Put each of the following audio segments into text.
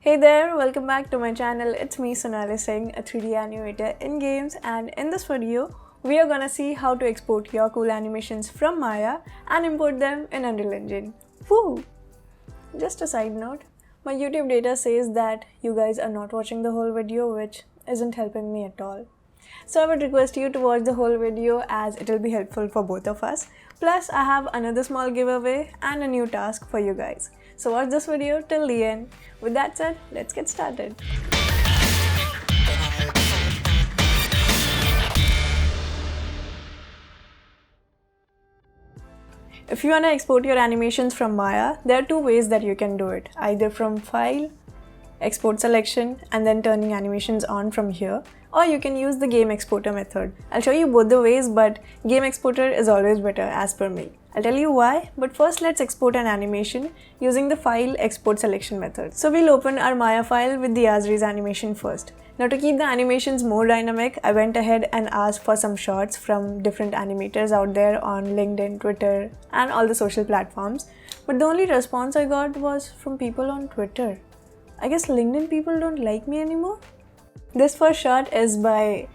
Hey there, welcome back to my channel. It's me Sonali Singh, a 3D animator in games, and in this video, we are gonna see how to export your cool animations from Maya and import them in Unreal Engine. Woo! Just a side note, my YouTube data says that you guys are not watching the whole video, which isn't helping me at all. So I would request you to watch the whole video as it will be helpful for both of us. Plus, I have another small giveaway and a new task for you guys. So watch this video till the end. With that said, let's get started. If you want to export your animations from Maya, there are two ways that you can do it. Either from File, Export Selection, and then turning animations on from here, or you can use the Game Exporter method. I'll show you both the ways, but Game Exporter is always better as per me. I'll tell you why, but first let's export an animation using the File Export Selection method. So we'll open our Maya file with the As-Is animation first. Now to keep the animations more dynamic, I went ahead and asked for some shots from different animators out there on LinkedIn, Twitter, and all the social platforms. But the only response I got was from people on Twitter. I guess LinkedIn people don't like me anymore. This first shot is by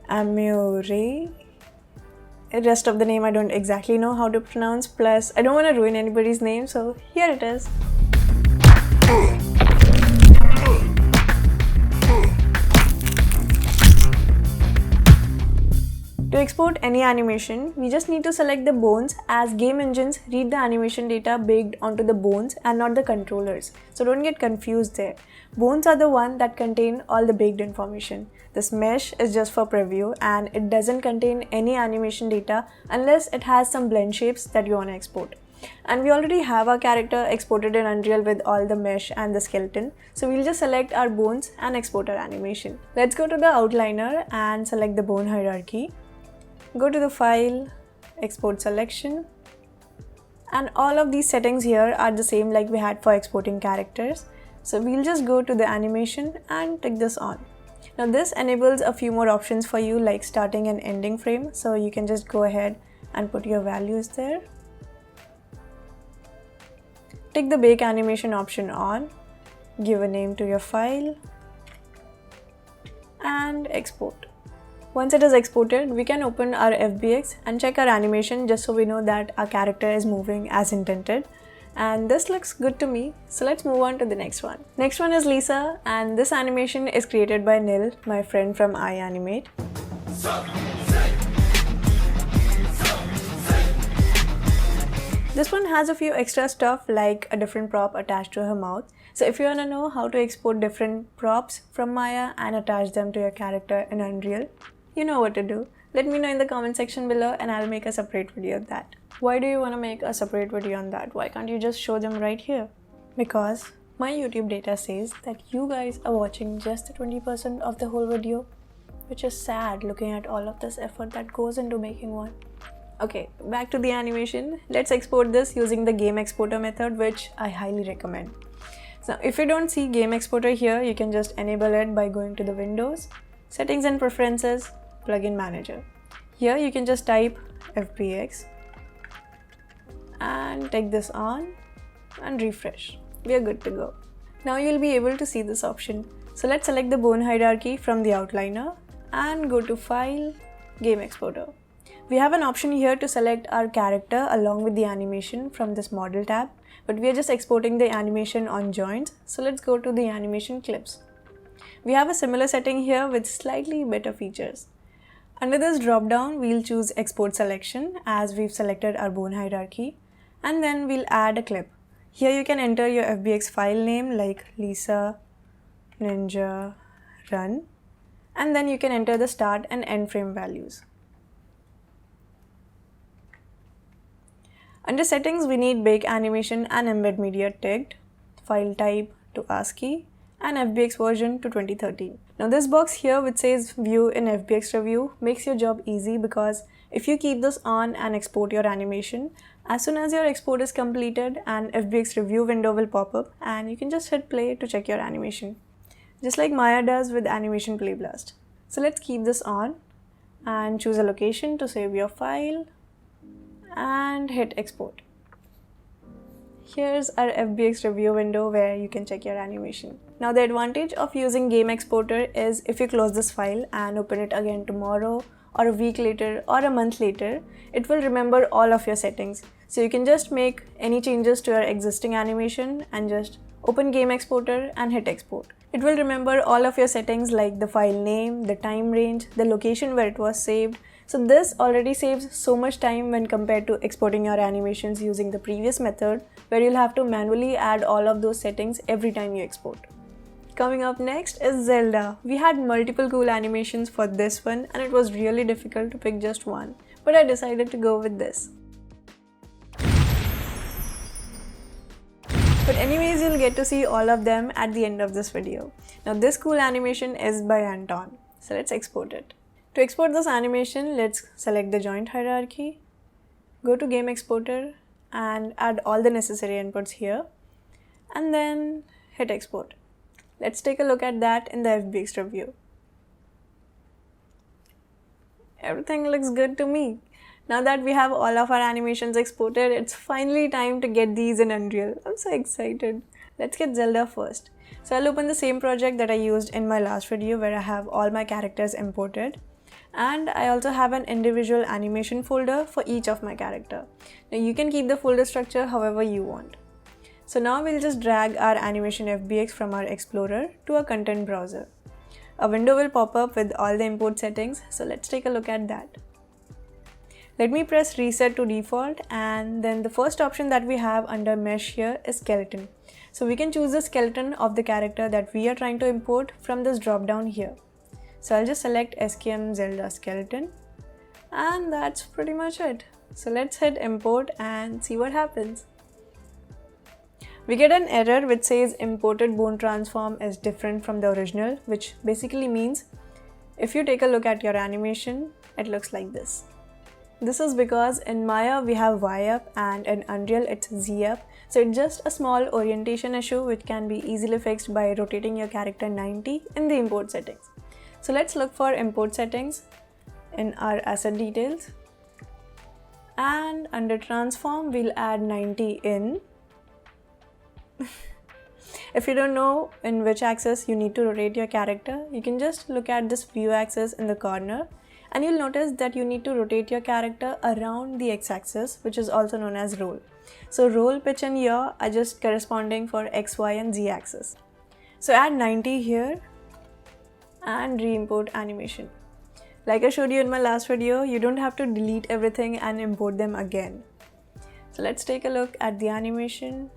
Amure. The rest of the name I don't exactly know how to pronounce, plus I don't want to ruin anybody's name, so here it is. To export any animation, we just need to select the bones, as game engines read the animation data baked onto the bones and not the controllers. So don't get confused there. Bones are the one that contain all the baked information. This mesh is just for preview and it doesn't contain any animation data unless it has some blend shapes that you want to export. And we already have our character exported in Unreal with all the mesh and the skeleton. So we'll just select our bones and export our animation. Let's go to the outliner and select the bone hierarchy. Go to the File, Export Selection, and all of these settings here are the same like we had for exporting characters. So we'll just go to the animation and tick this on. Now this enables a few more options for you, like starting and ending frame, so you can just go ahead and put your values there. Tick the bake animation option on, give a name to your file, and export. Once it is exported, we can open our FBX and check our animation just so we know that our character is moving as intended. And this looks good to me, so let's move on to the next one. Next one is Lisa, and this animation is created by Nil, my friend from iAnimate. This one has a few extra stuff like a different prop attached to her mouth. So if you want to know how to export different props from Maya and attach them to your character in Unreal, you know what to do. Let me know in the comment section below and I'll make a separate video of that. Why do you want to make a separate video on that? Why can't you just show them right here? Because my YouTube data says that you guys are watching just the 20% of the whole video, which is sad looking at all of this effort that goes into making one. Okay, back to the animation. Let's export this using the Game Exporter method, which I highly recommend. So if you don't see Game Exporter here, you can just enable it by going to the Windows, Settings and Preferences, Plugin Manager. Here you can just type FBX and take this on and refresh. We are good to go. Now you'll be able to see this option. So let's select the bone hierarchy from the outliner and go to File, Game Exporter. We have an option here to select our character along with the animation from this model tab, but we are just exporting the animation on joints, so let's go to the animation clips. We have a similar setting here with slightly better features. Under this drop down, we'll choose Export Selection as we've selected our bone hierarchy, and then we'll add a clip. Here you can enter your FBX file name like Lisa Ninja Run, and then you can enter the start and end frame values. Under settings, we need bake animation and embed media ticked, file type to ASCII, and FBX version to 2013. Now this box here which says view in FBX review makes your job easy, because if you keep this on and export your animation, as soon as your export is completed, an FBX review window will pop up and you can just hit play to check your animation. Just like Maya does with Animation Playblast. So let's keep this on and choose a location to save your file and hit export. Here's our FBX review window where you can check your animation. Now the advantage of using Game Exporter is if you close this file and open it again tomorrow or a week later or a month later, it will remember all of your settings. So you can just make any changes to your existing animation and just open Game Exporter and hit export. It will remember all of your settings like the file name, the time range, the location where it was saved. So this already saves so much time when compared to exporting your animations using the previous method where you'll have to manually add all of those settings every time you export. Coming up next is Zelda. We had multiple cool animations for this one and it was really difficult to pick just one, but I decided to go with this. But anyways, you'll get to see all of them at the end of this video. Now this cool animation is by Anton, so let's export it. To export this animation, let's select the joint hierarchy, go to Game Exporter and add all the necessary inputs here and then hit export. Let's take a look at that in the FBX review. Everything looks good to me. Now that we have all of our animations exported, it's finally time to get these in Unreal. I'm so excited. Let's get Zelda first. So I'll open the same project that I used in my last video where I have all my characters imported. And I also have an individual animation folder for each of my character. Now you can keep the folder structure however you want. So now we'll just drag our animation FBX from our Explorer to a content browser. A window will pop up with all the import settings, so let's take a look at that. Let me press reset to default and then the first option that we have under mesh here is skeleton. So we can choose the skeleton of the character that we are trying to import from this drop down here. So I'll just select SKM Zelda skeleton and that's pretty much it. So let's hit import and see what happens. We get an error which says imported bone transform is different from the original, which basically means if you take a look at your animation, it looks like this. This is because in Maya we have Y up and in Unreal it's Z up. So it's just a small orientation issue which can be easily fixed by rotating your character 90 in the import settings. So let's look for import settings in our asset details and under transform we'll add 90 in. If you don't know in which axis you need to rotate your character, you can just look at this view axis in the corner and you'll notice that you need to rotate your character around the x-axis, which is also known as roll. So roll, pitch and yaw are just corresponding for x, y and z axis. So add 90 here and re-import animation. Like I showed you in my last video, you don't have to delete everything and import them again. So let's take a look at the animation.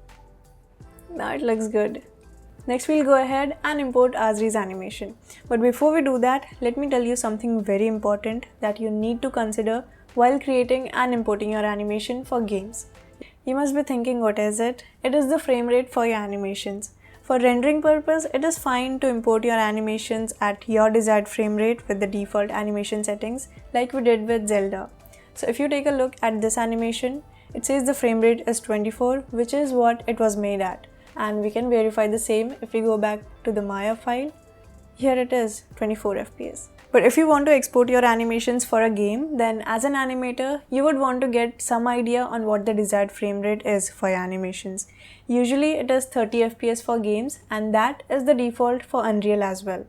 Now it looks good. Next we'll go ahead and import Azri's animation. But before we do that, let me tell you something very important that you need to consider while creating and importing your animation for games. You must be thinking, what is it? It is the frame rate for your animations. For rendering purpose, it is fine to import your animations at your desired frame rate with the default animation settings like we did with Zelda. So if you take a look at this animation, it says the frame rate is 24, which is what it was made at. And we can verify the same if we go back to the Maya file. Here it is, 24 FPS. But if you want to export your animations for a game, then as an animator, you would want to get some idea on what the desired frame rate is for your animations. Usually it is 30 FPS for games and that is the default for Unreal as well.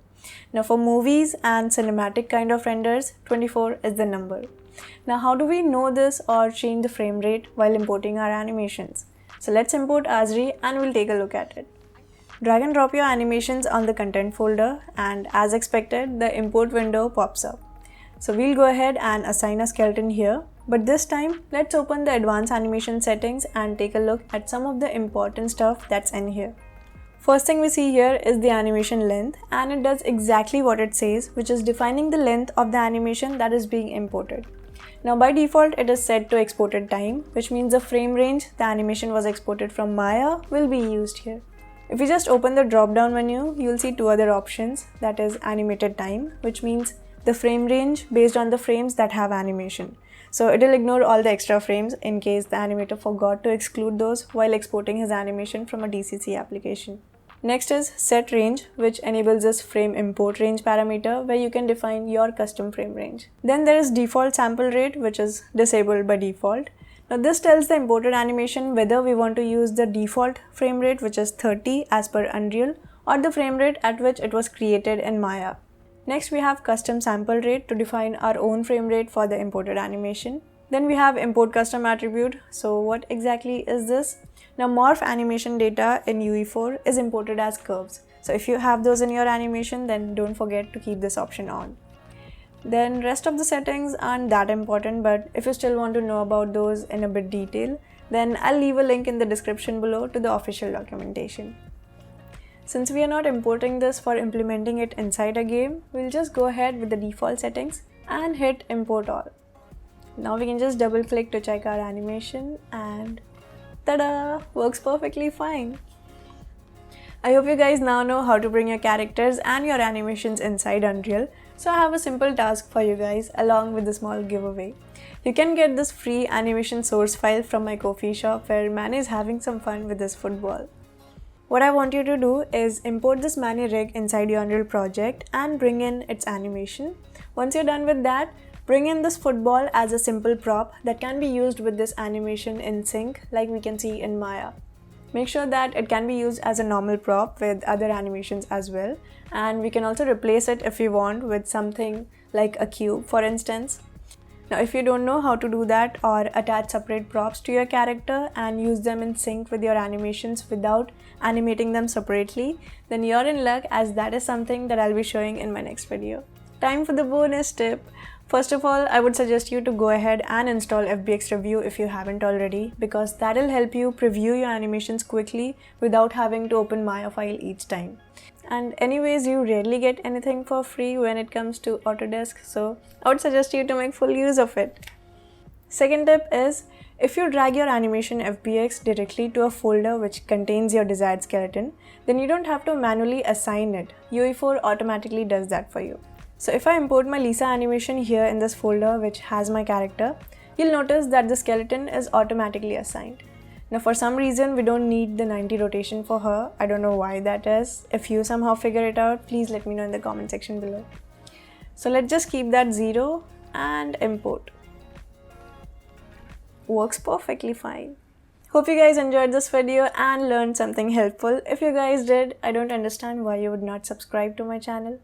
Now for movies and cinematic kind of renders, 24 is the number. Now how do we know this or change the frame rate while importing our animations? So let's import Azri and we'll take a look at it. Drag and drop your animations on the content folder and as expected, the import window pops up. So we'll go ahead and assign a skeleton here. But this time, let's open the advanced animation settings and take a look at some of the important stuff that's in here. First thing we see here is the animation length and it does exactly what it says, which is defining the length of the animation that is being imported. Now by default, it is set to exported time, which means the frame range the animation was exported from Maya will be used here. If you just open the drop down menu, you'll see two other options, that is animated time, which means the frame range based on the frames that have animation. So it will ignore all the extra frames in case the animator forgot to exclude those while exporting his animation from a DCC application. Next is set range, which enables this frame import range parameter where you can define your custom frame range. Then there is default sample rate, which is disabled by default. Now this tells the imported animation whether we want to use the default frame rate, which is 30 as per Unreal, or the frame rate at which it was created in Maya. Next we have custom sample rate to define our own frame rate for the imported animation. Then we have import custom attribute. So what exactly is this? Now morph animation data in UE4 is imported as curves. So if you have those in your animation, then don't forget to keep this option on. Then rest of the settings aren't that important, but if you still want to know about those in a bit detail, then I'll leave a link in the description below to the official documentation. Since we are not importing this for implementing it inside a game, we'll just go ahead with the default settings and hit import all. Now we can just double click to check our animation and ta-da! Works perfectly fine. I hope you guys now know how to bring your characters and your animations inside Unreal. So I have a simple task for you guys along with a small giveaway. You can get this free animation source file from my Ko-fi shop where Manny is having some fun with this football. What I want you to do is import this Manny rig inside your Unreal project and bring in its animation. Once you're done with that, bring in this football as a simple prop that can be used with this animation in sync like we can see in Maya. Make sure that it can be used as a normal prop with other animations as well, and we can also replace it if we want with something like a cube, for instance. Now if you don't know how to do that or attach separate props to your character and use them in sync with your animations without animating them separately, then you're in luck, as that is something that I'll be showing in my next video. Time for the bonus tip. First of all, I would suggest you to go ahead and install FBX Review if you haven't already, because that'll help you preview your animations quickly without having to open Maya file each time. And anyways, you rarely get anything for free when it comes to Autodesk, so I would suggest you to make full use of it. Second tip is, if you drag your animation FBX directly to a folder which contains your desired skeleton, then you don't have to manually assign it. UE4 automatically does that for you. So if I import my Lisa animation here in this folder which has my character, you'll notice that the skeleton is automatically assigned. Now for some reason we don't need the 90 rotation for her. I don't know why that is. If you somehow figure it out, please let me know in the comment section below. So let's just keep that 0 and import. Works perfectly fine. Hope you guys enjoyed this video and learned something helpful. If you guys did, I don't understand why you would not subscribe to my channel.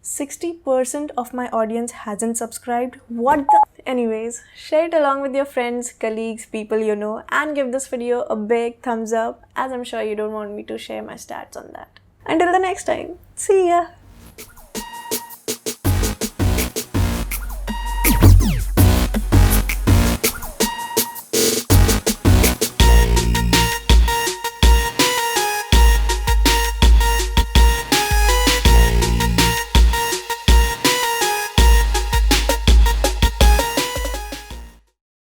60% of my audience hasn't subscribed. What the? Anyways, share it along with your friends, colleagues, people you know, and give this video a big thumbs up, as I'm sure you don't want me to share my stats on that. Until the next time, see ya!